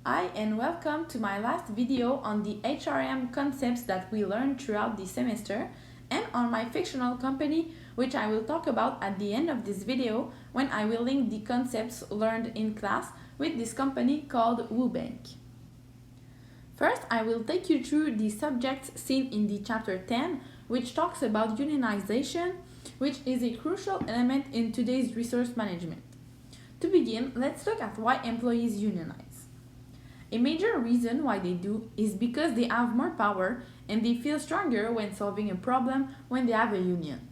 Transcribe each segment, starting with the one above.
Hi and welcome to my last video on the HRM concepts that we learned throughout the semester and on my fictional company, which I will talk about at the end of this video when I will link the concepts learned in class with this company called WooBank. First, I will take you through the subjects seen in the chapter 10, which talks about unionization, which is a crucial element in today's resource management. To begin, let's look at why employees unionize. A major reason why they do is because they have more power and they feel stronger when solving a problem when they have a union.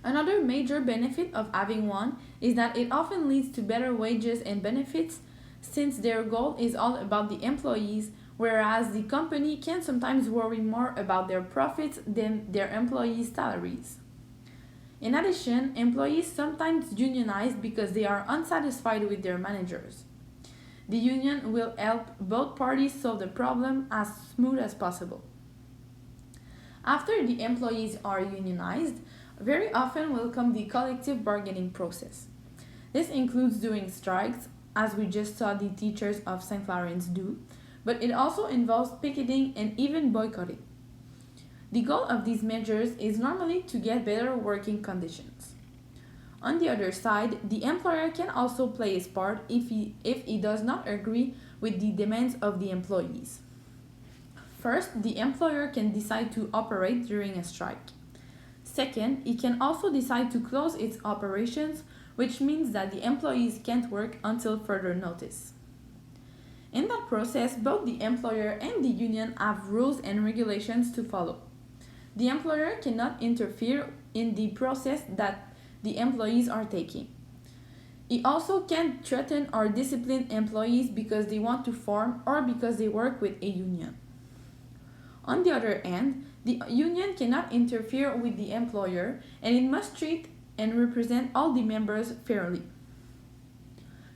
Another major benefit of having one is that it often leads to better wages and benefits since their goal is all about the employees, whereas the company can sometimes worry more about their profits than their employees' salaries. In addition, employees sometimes unionize because they are unsatisfied with their managers. The union will help both parties solve the problem as smooth as possible. After the employees are unionized, very often will come the collective bargaining process. This includes doing strikes, as we just saw the teachers of St. Lawrence do, but it also involves picketing and even boycotting. The goal of these measures is normally to get better working conditions. On the other side, the employer can also play his part if he does not agree with the demands of the employees. First, the employer can decide to operate during a strike. Second, he can also decide to close its operations, which means that the employees can't work until further notice. In that process, both the employer and the union have rules and regulations to follow. The employer cannot interfere in the process that the employees are taking. He also can't threaten or discipline employees because they want to form or because they work with a union. On the other hand, the union cannot interfere with the employer and it must treat and represent all the members fairly.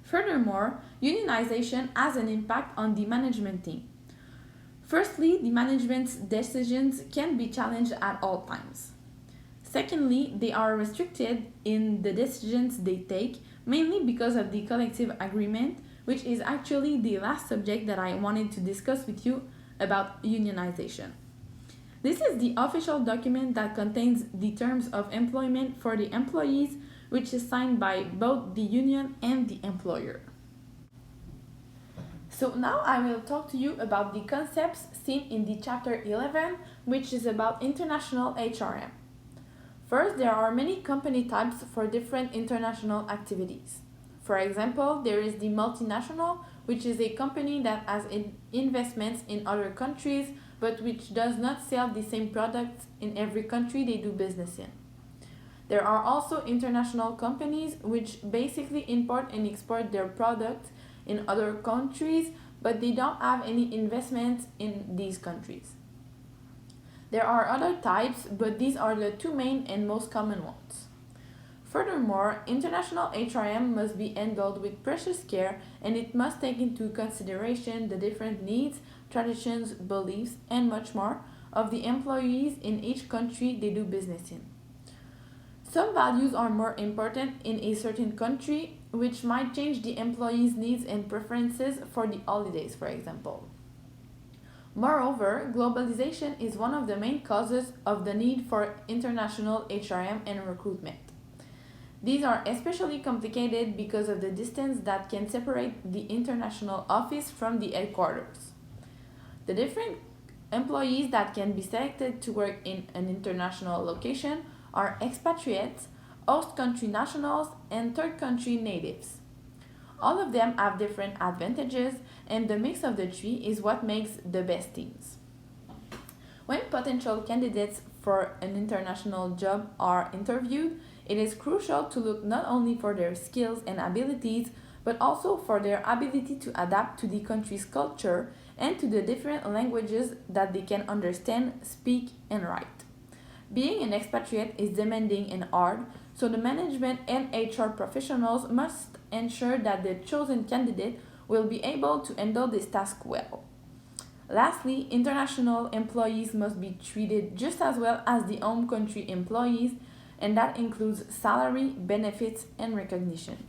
Furthermore, unionization has an impact on the management team. Firstly, the management's decisions can be challenged at all times. Secondly, they are restricted in the decisions they take, mainly because of the collective agreement, which is actually the last subject that I wanted to discuss with you about unionization. This is the official document that contains the terms of employment for the employees, which is signed by both the union and the employer. So now I will talk to you about the concepts seen in the chapter 11, which is about international HRM. First, there are many company types for different international activities. For example, there is the multinational, which is a company that has investments in other countries, but which does not sell the same products in every country they do business in. There are also international companies which basically import and export their products in other countries, but they don't have any investments in these countries. There are other types, but these are the two main and most common ones. Furthermore, international HRM must be handled with precious care and it must take into consideration the different needs, traditions, beliefs, and much more of the employees in each country they do business in. Some values are more important in a certain country, which might change the employees' needs and preferences for the holidays, for example. Moreover, globalization is one of the main causes of the need for international HRM and recruitment. These are especially complicated because of the distance that can separate the international office from the headquarters. The different employees that can be selected to work in an international location are expatriates, host country nationals, and third country natives. All of them have different advantages, and the mix of the three is what makes the best teams. When potential candidates for an international job are interviewed, it is crucial to look not only for their skills and abilities, but also for their ability to adapt to the country's culture and to the different languages that they can understand, speak, and write. Being an expatriate is demanding and hard, so the management and HR professionals must ensure that the chosen candidate will be able to handle this task well. Lastly, international employees must be treated just as well as the home country employees, and that includes salary, benefits, and recognition.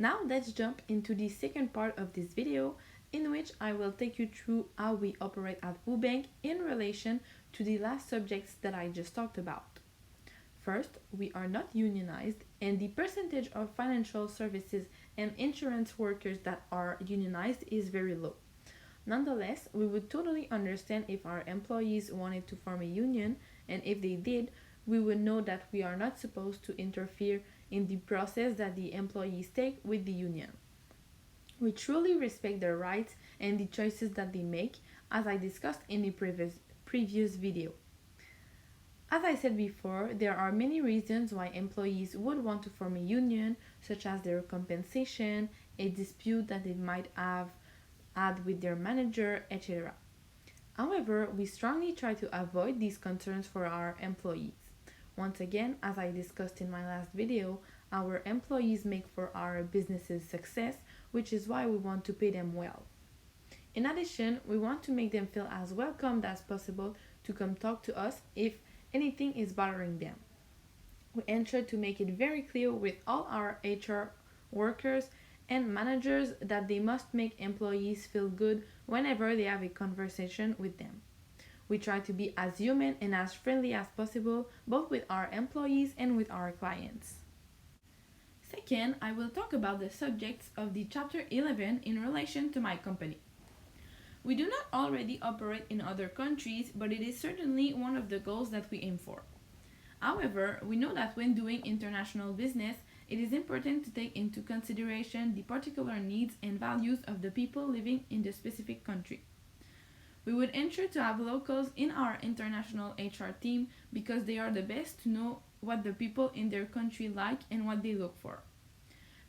Now let's jump into the second part of this video, in which I will take you through how we operate at WooBank in relation to the last subjects that I just talked about. First, we are not unionized, and the percentage of financial services and insurance workers that are unionized is very low. Nonetheless, we would totally understand if our employees wanted to form a union, and if they did, we would know that we are not supposed to interfere in the process that the employees take with the union. We truly respect their rights and the choices that they make, as I discussed in the previous video. As I said before, there are many reasons why employees would want to form a union, such as their compensation, a dispute that they might have had with their manager, etc. However, we strongly try to avoid these concerns for our employees. Once again, as I discussed in my last video, our employees make for our business's success, which is why we want to pay them well. In addition, we want to make them feel as welcomed as possible to come talk to us if anything is bothering them. We ensure to make it very clear with all our HR workers and managers that they must make employees feel good whenever they have a conversation with them. We try to be as human and as friendly as possible, both with our employees and with our clients. Second, I will talk about the subjects of the Chapter 11 in relation to my company. We do not already operate in other countries, but it is certainly one of the goals that we aim for. However, we know that when doing international business, it is important to take into consideration the particular needs and values of the people living in the specific country. We would ensure to have locals in our international HR team because they are the best to know what the people in their country like and what they look for.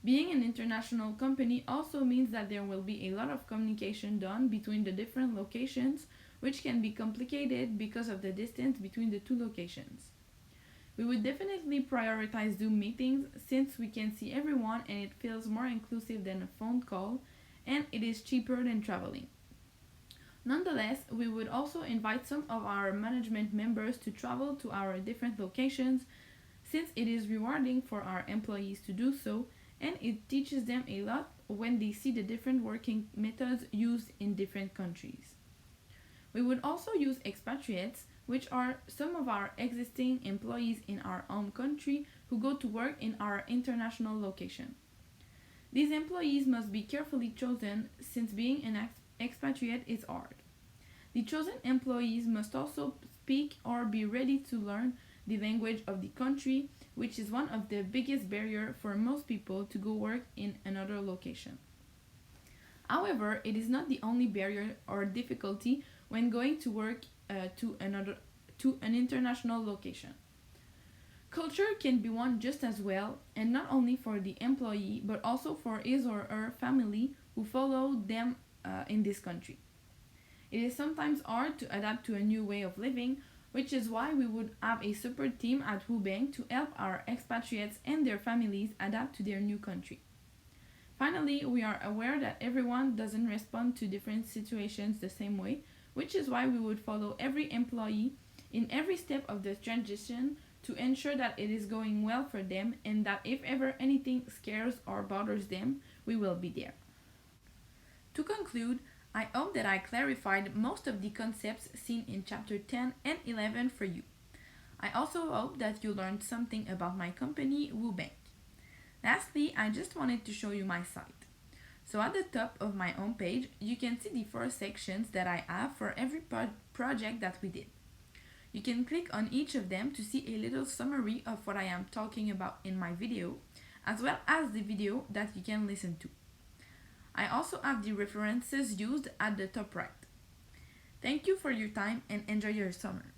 Being an international company also means that there will be a lot of communication done between the different locations, which can be complicated because of the distance between the two locations. We would definitely prioritize Zoom meetings since we can see everyone and it feels more inclusive than a phone call, and it is cheaper than traveling. Nonetheless, we would also invite some of our management members to travel to our different locations since it is rewarding for our employees to do so, and it teaches them a lot when they see the different working methods used in different countries. We would also use expatriates, which are some of our existing employees in our home country who go to work in our international location. These employees must be carefully chosen since being an expatriate is hard. The chosen employees must also speak or be ready to learn the language of the country, which is one of the biggest barriers for most people to go work in another location. However, it is not the only barrier or difficulty when going to work to an international location. Culture can be one just as well, and not only for the employee, but also for his or her family who follow them in this country. It is sometimes hard to adapt to a new way of living, which is why we would have a support team at WooBank to help our expatriates and their families adapt to their new country. Finally, we are aware that everyone doesn't respond to different situations the same way, which is why we would follow every employee in every step of the transition to ensure that it is going well for them and that if ever anything scares or bothers them, we will be there. To conclude, I hope that I clarified most of the concepts seen in Chapter 10 and 11 for you. I also hope that you learned something about my company, WooBank. Lastly, I just wanted to show you my site. So at the top of my homepage, you can see the 4 sections that I have for every project that we did. You can click on each of them to see a little summary of what I am talking about in my video, as well as the video that you can listen to. I also have the references used at the top right. Thank you for your time and enjoy your summer.